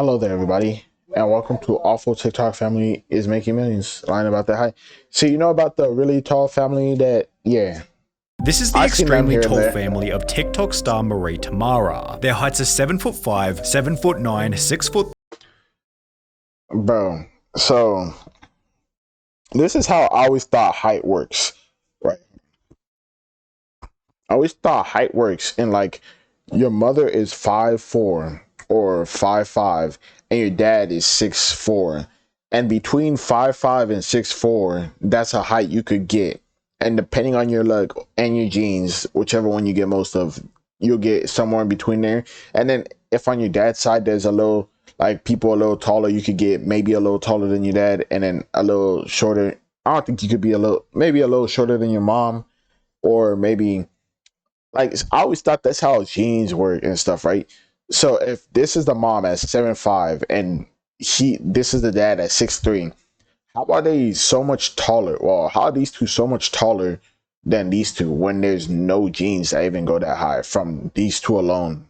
Hello there, everybody, and welcome to Awful TikTok Family is Making Millions. Lying about that height. So you know about the really tall family that, yeah. This is the extremely tall family of TikTok star Marie Tamara. Their heights are 7'5", 7'9", 6 foot. Bro, so this is how I always thought height works, right? I always thought height works in like your mother is 5'4" or 5'5", and your dad is 6'4", and between 5'5" and 6'4", that's a height you could get. And depending on your luck and your genes, whichever one you get most of, you'll get somewhere in between there. And then if on your dad's side there's a little, like people a little taller, you could get maybe a little taller than your dad, and then a little shorter. I don't think you could be maybe a little shorter than your mom, or maybe like I always thought that's how genes work and stuff, right? So if this is the mom at 7'5" and this is the dad at 6'3", how are they so much taller? Well, how are these two so much taller than these two when there's no genes that even go that high from these two alone?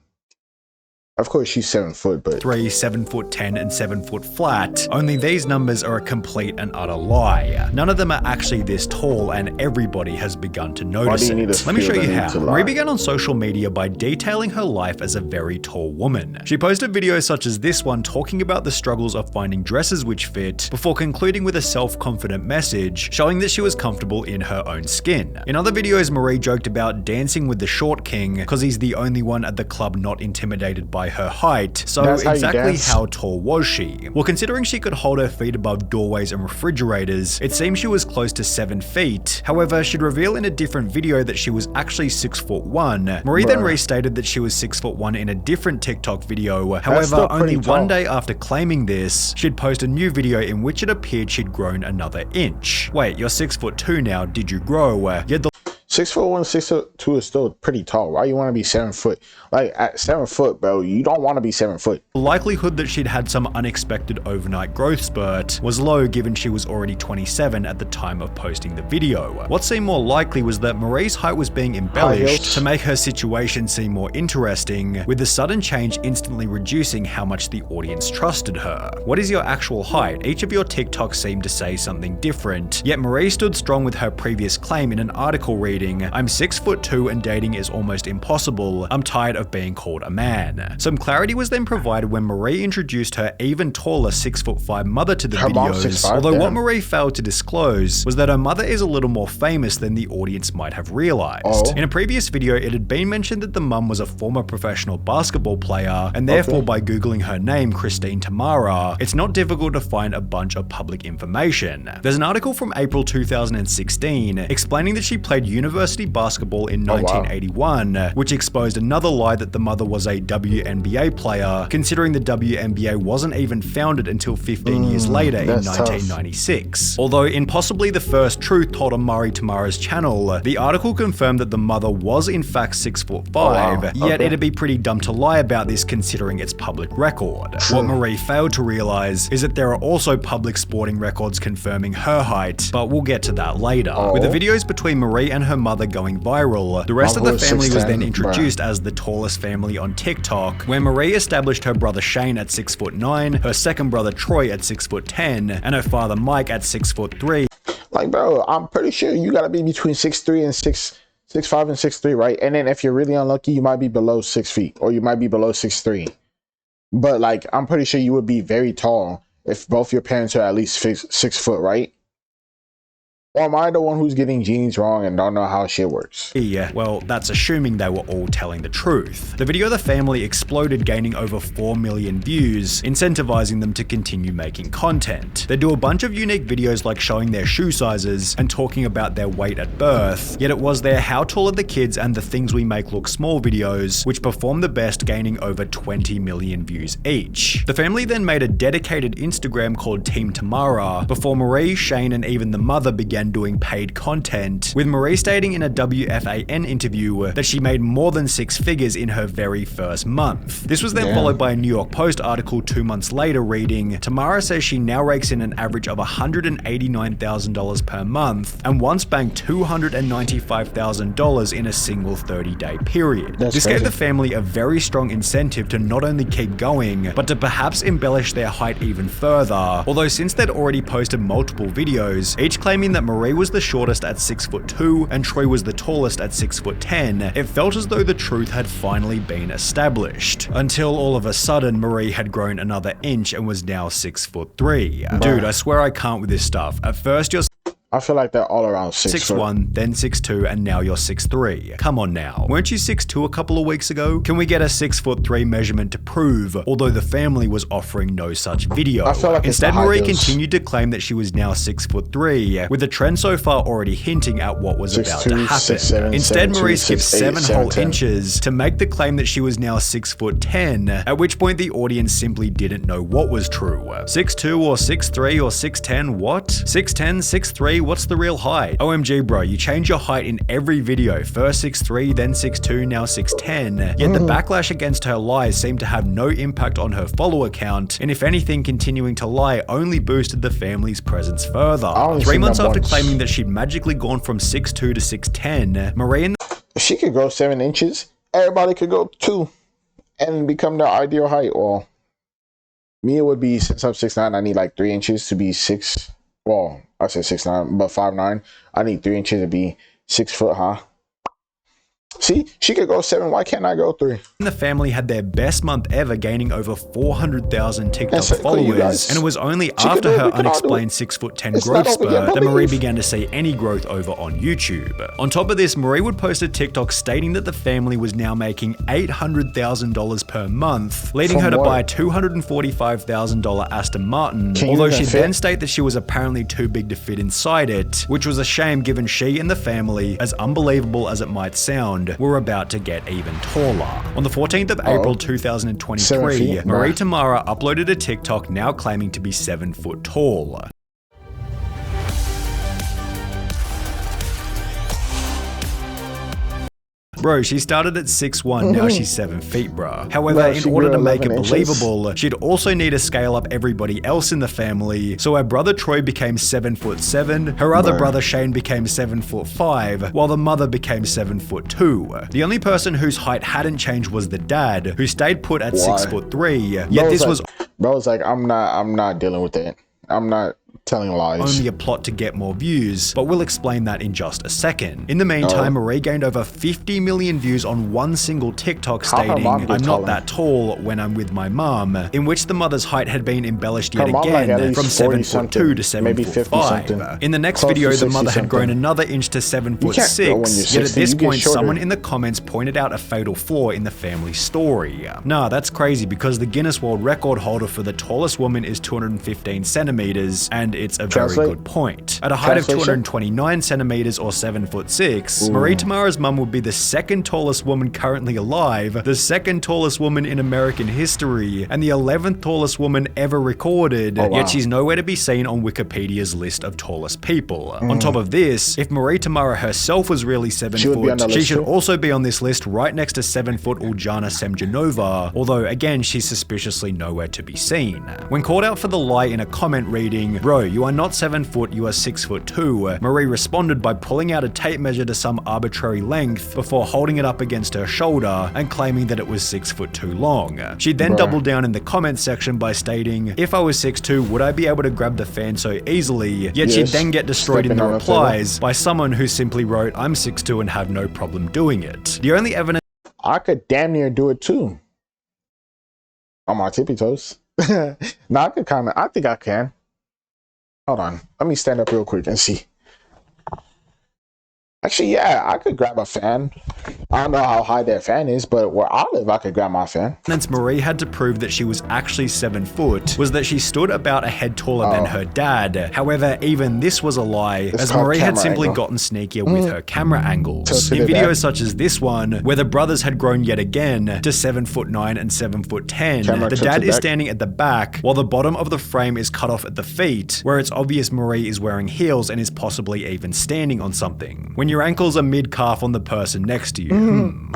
Of course, she's 7 foot, but 3, 7'10", and 7 foot flat. Only these numbers are a complete and utter lie. None of them are actually this tall, and everybody has begun to notice it. Let me show you how. Marie began on social media by detailing her life as a very tall woman. She posted videos such as this one talking about the struggles of finding dresses which fit, before concluding with a self-confident message showing that she was comfortable in her own skin. In other videos, Marie joked about dancing with the short king because he's the only one at the club not intimidated by her height. So exactly how tall was she? Well, considering she could hold her feet above doorways and refrigerators, it seems she was close to 7 feet. However, she'd reveal in a different video that she was actually 6'1". Marie then restated that she was 6'1" in a different TikTok video. However, only one day after claiming this, she'd post a new video in which it appeared she'd grown another inch. Wait, you're 6'2" now, did you grow? Yet the 6'1", 6'2" is still pretty tall. Why you want to be 7 foot? Like at 7 foot, bro, you don't want to be 7 foot. The likelihood that she'd had some unexpected overnight growth spurt was low, given she was already 27 at the time of posting the video. What seemed more likely was that Marie's height was being embellished to make her situation seem more interesting, with the sudden change instantly reducing how much the audience trusted her. What is your actual height? Each of your TikToks seemed to say something different, yet Marie stood strong with her previous claim in an article reading, "I'm 6'2" and dating is almost impossible. I'm tired of being called a man." Some clarity was then provided when Marie introduced her even taller 6'5" mother to the videos, although what Marie failed to disclose was that her mother is a little more famous than the audience might have realized. In a previous video, it had been mentioned that the mum was a former professional basketball player, and therefore by googling her name, Christine Tamara, it's not difficult to find a bunch of public information. There's an article from April 2016 explaining that she played university basketball in 1981, which exposed another lie that the mother was a WNBA player, considering the WNBA wasn't even founded until 15 years later in 1996. Although in possibly the first truth told on Marie Tamara's channel, the article confirmed that the mother was in fact 6'5", yet it'd be pretty dumb to lie about this considering its public record. What Marie failed to realize is that there are also public sporting records confirming her height, but we'll get to that later. With the videos between Marie and her mother going viral, the rest of the family was then introduced as the tallest family on TikTok, where Marie established her brother Shane at 6'9", her second brother Troy at 6'10", and her father Mike at 6'3". Like, bro, I'm pretty sure you gotta be between 6'3" and 6'5" and 6'3", right? And then if you're really unlucky, you might be below 6 feet, or you might be below 6'3". But like, I'm pretty sure you would be very tall if both your parents are at least 6 foot, right? Or am I the one who's getting genes wrong and don't know how shit works? Yeah, well, that's assuming they were all telling the truth. The video of the family exploded, gaining over 4 million views, incentivizing them to continue making content. They do a bunch of unique videos like showing their shoe sizes and talking about their weight at birth, yet it was their how tall are the kids and the things we make look small videos which performed the best, gaining over 20 million views each. The family then made a dedicated Instagram called Team Tamara before Marie, Shane, and even the mother began began doing paid content, with Marie stating in a WFAN interview that she made more than 6 figures in her very first month. This was then followed by a New York Post article 2 months later reading, Tamara says she now rakes in an average of $189,000 per month and once banked $295,000 in a single 30-day period. This gave the family a very strong incentive to not only keep going, but to perhaps embellish their height even further, although since they'd already posted multiple videos, each claiming that Marie was the shortest at 6'2" and Troy was the tallest at 6'10", it felt as though the truth had finally been established. Until all of a sudden, Marie had grown another inch and was now 6'3". Dude, I swear I can't with this stuff. At first you're I feel like they're all around 6'1", then 6'2", and now you're 6'3". Come on now. Weren't you 6'2" a couple of weeks ago? Can we get a 6'3" measurement to prove, although the family was offering no such video? I feel like instead, Marie continued to claim that she was now 6'3", with the trend so far already hinting at what was about to happen. 6'7", Instead, Marie 6'8", skipped 7 whole 7'10". inches to make the claim that she was now 6'10", at which point the audience simply didn't know what was true. 6'2" or 6'3" or 6'10", what? 6'10", 6'3", what's the real height? OMG bro, you change your height in every video. First 6'3", then 6'2", now 6'10". Yet the backlash against her lies seemed to have no impact on her follower count, and if anything, continuing to lie only boosted the family's presence further. 3 months after claiming that she'd magically gone from 6'2" to 6'10", Marie and if she could grow 7 inches, everybody could go 2 and become their ideal height. Well, me, it would be, since I'm 6'9", I need like 3 inches to be 6. Well, I said 6'9", but 5'9". I need 3 inches to be 6 foot, huh? See, she could go 7. Why can't I go 3? the family had their best month ever, gaining over 400,000 TikTok followers, and it was only after her unexplained 6'10" growth spurt that Marie began to see any growth over on YouTube. On top of this, Marie would post a TikTok stating that the family was now making $800,000 per month, leading her to buy a $245,000 Aston Martin, although she'd then state that she was apparently too big to fit inside it, which was a shame given she and the family, as unbelievable as it might sound, were about to get even taller. On the 14th of April 2023, Marie Tamara uploaded a TikTok now claiming to be 7 foot tall. Bro, she started at 6'1", now she's 7 feet, bro. However, in order to make it believable, she'd also need to scale up everybody else in the family. So her brother Troy became 7'7", her other brother Shane became 7'5", while the mother became 7'2". The only person whose height hadn't changed was the dad, who stayed put at 6'3". Yet this was bro's like, I'm not dealing with it. I'm not telling lies. Only a plot to get more views, but we'll explain that in just a second. In the meantime, Marie gained over 50 million views on one single TikTok stating, I'm not that tall when I'm with my mom, in which the mother's height had been embellished yet again from 7'2" to 7'5". In the next video, the mother had grown another inch to 7'6", yet at this point, someone in the comments pointed out a fatal flaw in the family story. Nah, that's crazy because the Guinness World Record holder for the tallest woman is 215 centimeters, and it's a very good point. At a height of 229 centimeters or 7'6", Marie Tamara's mum would be the second tallest woman currently alive, the second tallest woman in American history, and the 11th tallest woman ever recorded, yet she's nowhere to be seen on Wikipedia's list of tallest people. On top of this, if Marie Tamara herself was really 7 foot, she should also be on this list right next to 7 foot Uljana Semjanova, although again, she's suspiciously nowhere to be seen. When called out for the lie in a comment reading, "Bro, you are not 7 foot, you are 6'2", Marie responded by pulling out a tape measure to some arbitrary length before holding it up against her shoulder and claiming that it was 6 foot too long. She then doubled down in the comments section by stating, if I was 6'2", would I be able to grab the fan so easily? Yet she'd then get destroyed in the replies by someone who simply wrote, I'm 6'2" and have no problem doing it. The only evidence I could damn near do it too. On my tippy toes. No, I could comment. I think I can. Hold on. Let me stand up real quick and see. Actually, yeah, I could grab a fan. I don't know how high that fan is, but where I live, I could grab my fan. Evidence Marie had to prove that she was actually 7 foot was that she stood about a head taller than her dad. However, even this was a lie, as Marie had simply gotten sneakier with her camera angles. In videos such as this one, where the brothers had grown yet again to 7'9" and 7'10", the dad is standing at the back, while the bottom of the frame is cut off at the feet, where it's obvious Marie is wearing heels and is possibly even standing on something, when your ankles are mid-calf on the person next to you.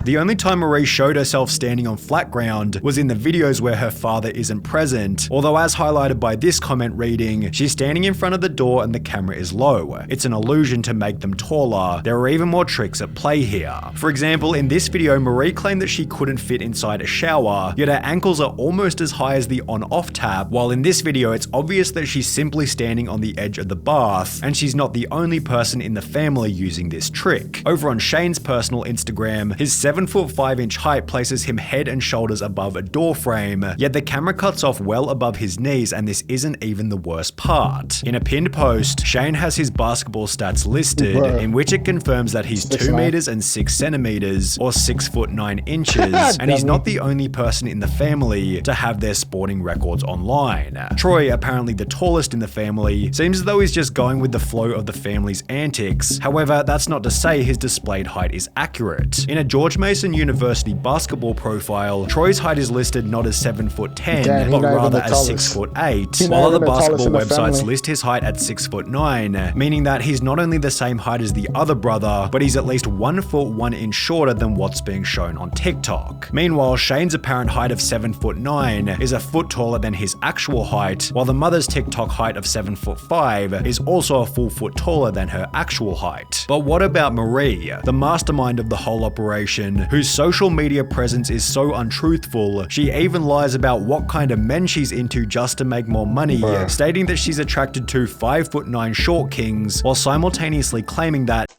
The only time Marie showed herself standing on flat ground was in the videos where her father isn't present, although as highlighted by this comment reading, she's standing in front of the door and the camera is low. It's an illusion to make them taller. There are even more tricks at play here. For example, in this video, Marie claimed that she couldn't fit inside a shower, yet her ankles are almost as high as the on-off tab, while in this video it's obvious that she's simply standing on the edge of the bath, and she's not the only person in the family using this trick. Over on Shane's personal Instagram, his 7'5" height places him head and shoulders above a door frame, yet the camera cuts off well above his knees, and this isn't even the worst part. In a pinned post, Shane has his basketball stats listed, in which it confirms that he's 2 meters and 6 centimeters, or 6'9" and he's not the only person in the family to have their sporting records online. Troy, apparently the tallest in the family, seems as though he's just going with the flow of the family's antics. However, that's not to say his displayed height is accurate. In a George Mason University basketball profile, Troy's height is listed not as 7'10", but rather as 6'8", while other basketball websites list his height at 6'9", meaning that he's not only the same height as the other brother, but he's at least 1 foot 1 inch shorter than what's being shown on TikTok. Meanwhile, Shane's apparent height of 7'9" is a foot taller than his actual height, while the mother's TikTok height of 7'5" is also a full foot taller than her actual height. But what about Marie, the mastermind of the whole operation, whose social media presence is so untruthful, she even lies about what kind of men she's into just to make more money, stating that she's attracted to 5'9" short kings, while simultaneously claiming that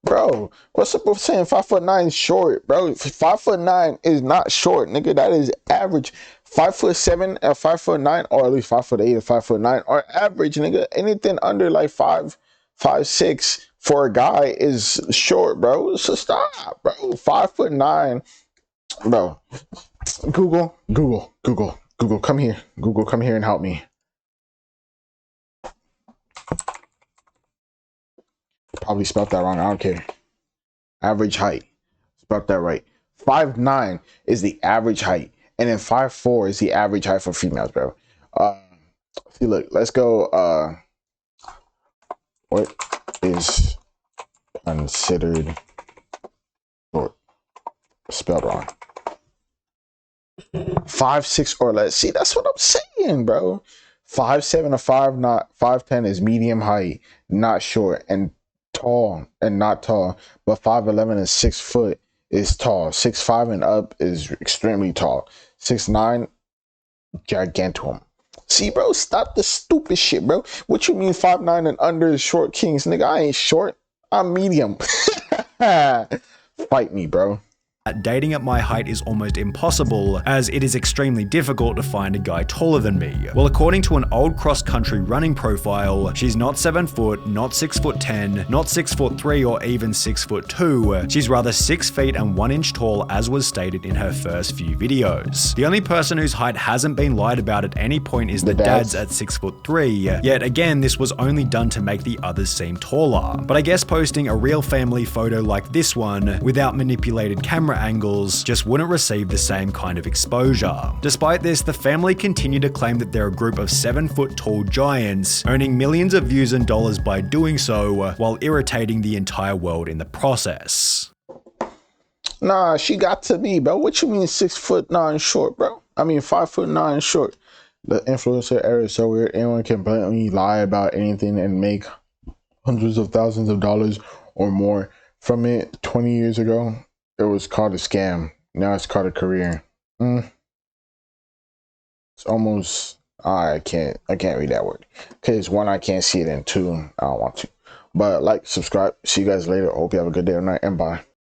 bro, what's up with saying 5'9" is short, bro? 5'9" is not short, nigga. That is average. 5'7" and 5'9", or at least 5'8" or 5'9" are average, nigga. Anything under like 5'6" for a guy is short, bro. So stop, bro. 5'9", bro. Google, come here. Google, come here and help me. Probably spelled that wrong. I don't care. Average height. Spelled that right. 5'9" is the average height. And then 5'4" is the average height for females, bro. See, look, let's go. What is considered short? Spelled wrong. 5'6" or less. See, that's what I'm saying, bro. 5'7" or 5'10" is medium height, not short, and tall and not tall. But 5'11" and 6 foot is tall. 6'5" and up is extremely tall. 6'9", gigantuum. See, bro, stop the stupid shit, bro. What you mean 5'9" and under is short kings? Nigga, I ain't short. I'm medium. Fight me, bro. Dating at my height is almost impossible, as it is extremely difficult to find a guy taller than me. Well, according to an old cross-country running profile, she's not 7 foot, not 6'10", not 6'3", or even 6'2". She's rather 6 feet and 1 inch tall, as was stated in her first few videos. The only person whose height hasn't been lied about at any point is the dad's at 6'3", yet again, this was only done to make the others seem taller. But I guess posting a real family photo like this one, without manipulated camera angles, just wouldn't receive the same kind of exposure. Despite this, the family continue to claim that they're a group of 7 foot tall giants, earning millions of views and dollars by doing so, while irritating the entire world in the process. Nah, she got to me, bro. What you mean 6'9" short, bro? I mean 5'9" short. The influencer era is so weird. Anyone can blatantly lie about anything and make hundreds of thousands of dollars or more from it. 20 years ago, it was called a scam. Now it's called a career. It's almost, I can't read that word. Because one, I can't see it, and two, I don't want to. But like, subscribe. See you guys later. Hope you have a good day or night, and bye.